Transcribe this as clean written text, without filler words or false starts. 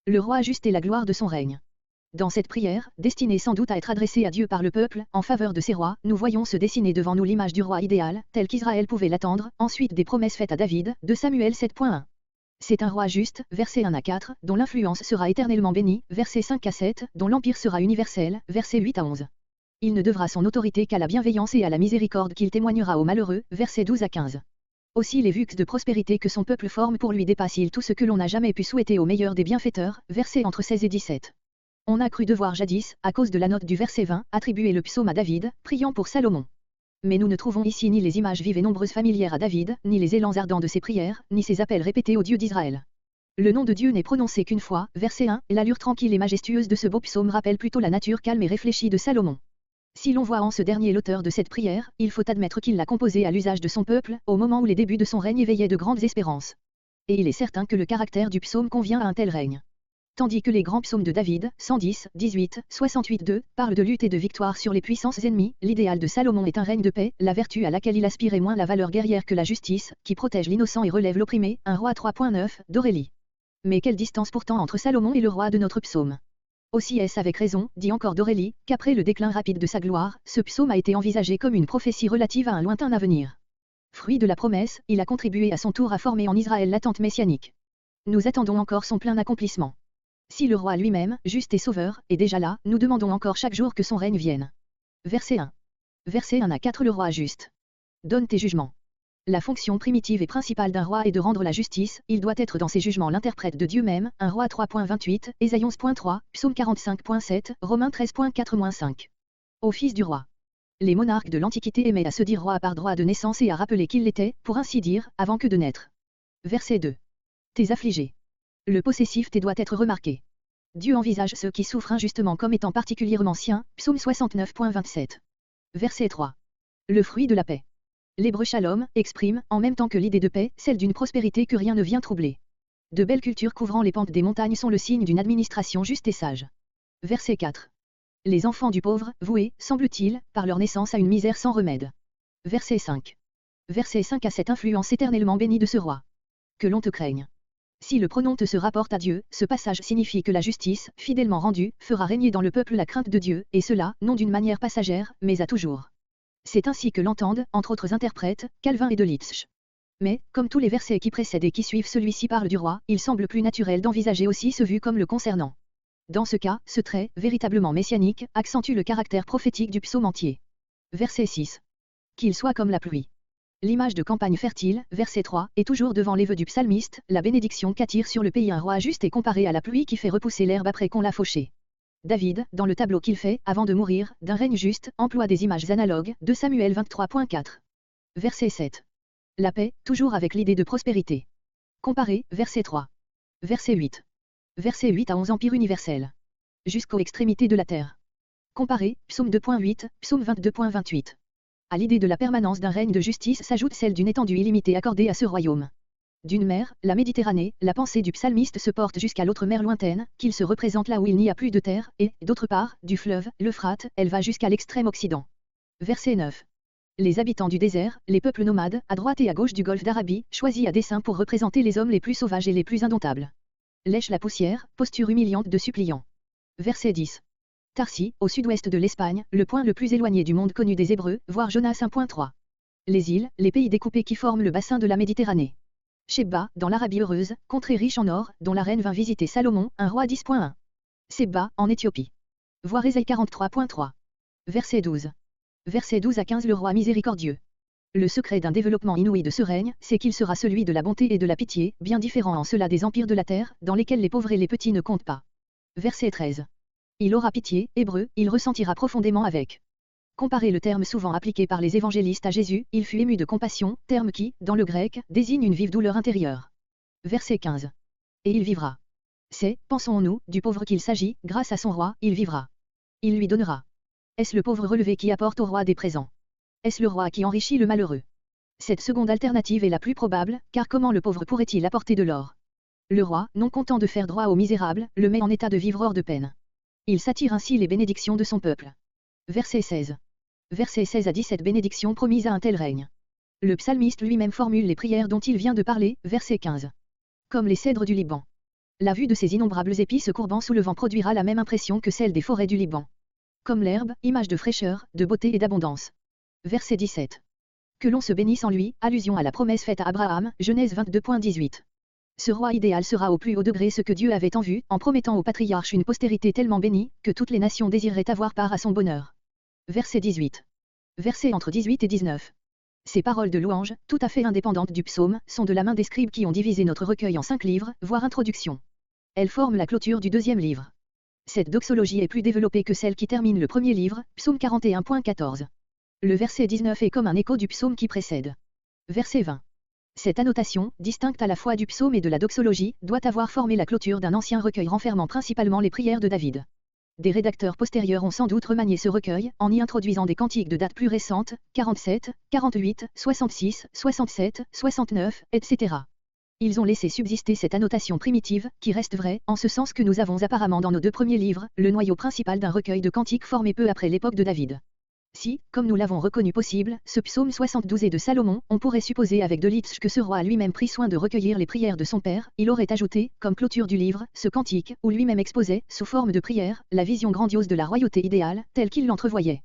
Le roi juste et la gloire de son règne. Dans cette prière, destinée sans doute à être adressée à Dieu par le peuple, en faveur de ses rois, nous voyons se dessiner devant nous l'image du roi idéal, tel qu'Israël pouvait l'attendre, ensuite des promesses faites à David, de Samuel 7.1. C'est un roi juste, versets 1 à 4, dont l'influence sera éternellement bénie, versets 5 à 7, dont l'empire sera universel, versets 8 à 11. Il ne devra son autorité qu'à la bienveillance et à la miséricorde qu'il témoignera aux malheureux, versets 12 à 15. Aussi les vues de prospérité que son peuple forme pour lui dépassent-ils tout ce que l'on n'a jamais pu souhaiter au meilleur des bienfaiteurs, versets entre 16 et 17. On a cru devoir jadis, à cause de la note du verset 20, attribuer le psaume à David, priant pour Salomon. Mais nous ne trouvons ici ni les images vives et nombreuses familières à David, ni les élans ardents de ses prières, ni ses appels répétés au Dieu d'Israël. Le nom de Dieu n'est prononcé qu'une fois, verset 1, et l'allure tranquille et majestueuse de ce beau psaume rappelle plutôt la nature calme et réfléchie de Salomon. Si l'on voit en ce dernier l'auteur de cette prière, il faut admettre qu'il l'a composée à l'usage de son peuple, au moment où les débuts de son règne éveillaient de grandes espérances. Et il est certain que le caractère du psaume convient à un tel règne. Tandis que les grands psaumes de David, 110, 18, 68-2, parlent de lutte et de victoire sur les puissances ennemies, l'idéal de Salomon est un règne de paix, la vertu à laquelle il aspire est moins la valeur guerrière que la justice, qui protège l'innocent et relève l'opprimé, un roi 3.9, d'Aurélie. Mais quelle distance pourtant entre Salomon et le roi de notre psaume. Aussi est-ce avec raison, dit encore d'Aurélie, qu'après le déclin rapide de sa gloire, ce psaume a été envisagé comme une prophétie relative à un lointain avenir. Fruit de la promesse, il a contribué à son tour à former en Israël l'attente messianique. Nous attendons encore son plein accomplissement. Si le roi lui-même, juste et sauveur, est déjà là, nous demandons encore chaque jour que son règne vienne. Verset 1. Verset 1 à 4. Le roi juste. Donne tes jugements. La fonction primitive et principale d'un roi est de rendre la justice, il doit être dans ses jugements l'interprète de Dieu même, un roi 3.28, Ésaïe 11.3, Psaume 45.7, Romains 13.4-5. Ô fils du roi. Les monarques de l'Antiquité aimaient à se dire roi par droit de naissance et à rappeler qu'ils l'étaient, pour ainsi dire, avant que de naître. Verset 2. Tes affligés. Le possessif tes doit être remarqué. Dieu envisage ceux qui souffrent injustement comme étant particulièrement siens, Psaume 69.27. Verset 3. Le fruit de la paix. L'hébreu shalom exprime, en même temps que l'idée de paix, celle d'une prospérité que rien ne vient troubler. De belles cultures couvrant les pentes des montagnes sont le signe d'une administration juste et sage. Verset 4. Les enfants du pauvre, voués, semble-t-il, par leur naissance à une misère sans remède. Verset 5. Verset 5 à cette influence éternellement bénie de ce roi. Que l'on te craigne. Si le pronom te se rapporte à Dieu, ce passage signifie que la justice, fidèlement rendue, fera régner dans le peuple la crainte de Dieu, et cela, non d'une manière passagère, mais à toujours. C'est ainsi que l'entendent, entre autres interprètes, Calvin et Delitzsch. Mais, comme tous les versets qui précèdent et qui suivent celui-ci parlent du roi, il semble plus naturel d'envisager aussi ce vu comme le concernant. Dans ce cas, ce trait, véritablement messianique, accentue le caractère prophétique du psaume entier. Verset 6. Qu'il soit comme la pluie. L'image de campagne fertile, verset 3, est toujours devant les vœux du psalmiste, la bénédiction qu'attire sur le pays un roi juste est comparé à la pluie qui fait repousser l'herbe après qu'on l'a fauchée. David, dans le tableau qu'il fait, avant de mourir, d'un règne juste, emploie des images analogues, de Samuel 23.4. Verset 7. La paix, toujours avec l'idée de prospérité. Comparé, verset 3. Verset 8. Verset 8 à 11 Empire universel. Jusqu'aux extrémités de la terre. Comparé, Psaume 2.8, Psaume 22.28. À l'idée de la permanence d'un règne de justice s'ajoute celle d'une étendue illimitée accordée à ce royaume. D'une mer, la Méditerranée, la pensée du psalmiste se porte jusqu'à l'autre mer lointaine, qu'il se représente là où il n'y a plus de terre, et, d'autre part, du fleuve, l'Euphrate, elle va jusqu'à l'extrême occident. Verset 9. Les habitants du désert, les peuples nomades, à droite et à gauche du golfe d'Arabie, choisis à dessein pour représenter les hommes les plus sauvages et les plus indomptables. Lèche la poussière, posture humiliante de suppliant. Verset 10. Tarsi, au sud-ouest de l'Espagne, le point le plus éloigné du monde connu des Hébreux, voir Jonas 1.3. Les îles, les pays découpés qui forment le bassin de la Méditerranée. Sheba, dans l'Arabie heureuse, contrée riche en or, dont la reine vint visiter Salomon, un roi 10.1. Seba, en Éthiopie. Voir Ésaïe 43.3. Verset 12. Verset 12 à 15 Le roi miséricordieux. Le secret d'un développement inouï de ce règne, c'est qu'il sera celui de la bonté et de la pitié, bien différent en cela des empires de la terre, dans lesquels les pauvres et les petits ne comptent pas. Verset 13. Il aura pitié, hébreu, il ressentira profondément avec. Comparez le terme souvent appliqué par les évangélistes à Jésus, il fut ému de compassion, terme qui, dans le grec, désigne une vive douleur intérieure. Verset 15. Et il vivra. C'est, pensons-nous, du pauvre qu'il s'agit, grâce à son roi, il vivra. Il lui donnera. Est-ce le pauvre relevé qui apporte au roi des présents? Est-ce le roi qui enrichit le malheureux? Cette seconde alternative est la plus probable, car comment le pauvre pourrait-il apporter de l'or? Le roi, non content de faire droit aux misérables, le met en état de vivre hors de peine. Il s'attire ainsi les bénédictions de son peuple. Verset 16. Verset 16 à 17 bénédictions promises à un tel règne. Le psalmiste lui-même formule les prières dont il vient de parler, verset 15. Comme les cèdres du Liban. La vue de ces innombrables épis se courbant sous le vent produira la même impression que celle des forêts du Liban. Comme l'herbe, image de fraîcheur, de beauté et d'abondance. Verset 17. Que l'on se bénisse en lui, allusion à la promesse faite à Abraham, Genèse 22.18. Ce roi idéal sera au plus haut degré ce que Dieu avait en vue, en promettant aux patriarches une postérité tellement bénie, que toutes les nations désireraient avoir part à son bonheur. Verset 18. Versets entre 18 et 19. Ces paroles de louange, tout à fait indépendantes du psaume, sont de la main des scribes qui ont divisé notre recueil en 5 livres, voire introduction. Elles forment la clôture du 2e livre. Cette doxologie est plus développée que celle qui termine le 1er livre, psaume 41.14. Le verset 19 est comme un écho du psaume qui précède. Verset 20. Cette annotation, distincte à la fois du psaume et de la doxologie, doit avoir formé la clôture d'un ancien recueil renfermant principalement les prières de David. Des rédacteurs postérieurs ont sans doute remanié ce recueil, en y introduisant des cantiques de date plus récente, 47, 48, 66, 67, 69, etc. Ils ont laissé subsister cette annotation primitive, qui reste vraie, en ce sens que nous avons apparemment dans nos 2 premiers livres, le noyau principal d'un recueil de cantiques formé peu après l'époque de David. Si, comme nous l'avons reconnu possible, ce psaume 72 est de Salomon, on pourrait supposer avec de Litzsch que ce roi a lui-même pris soin de recueillir les prières de son père, il aurait ajouté, comme clôture du livre, ce cantique, où lui-même exposait, sous forme de prière, la vision grandiose de la royauté idéale, telle qu'il l'entrevoyait.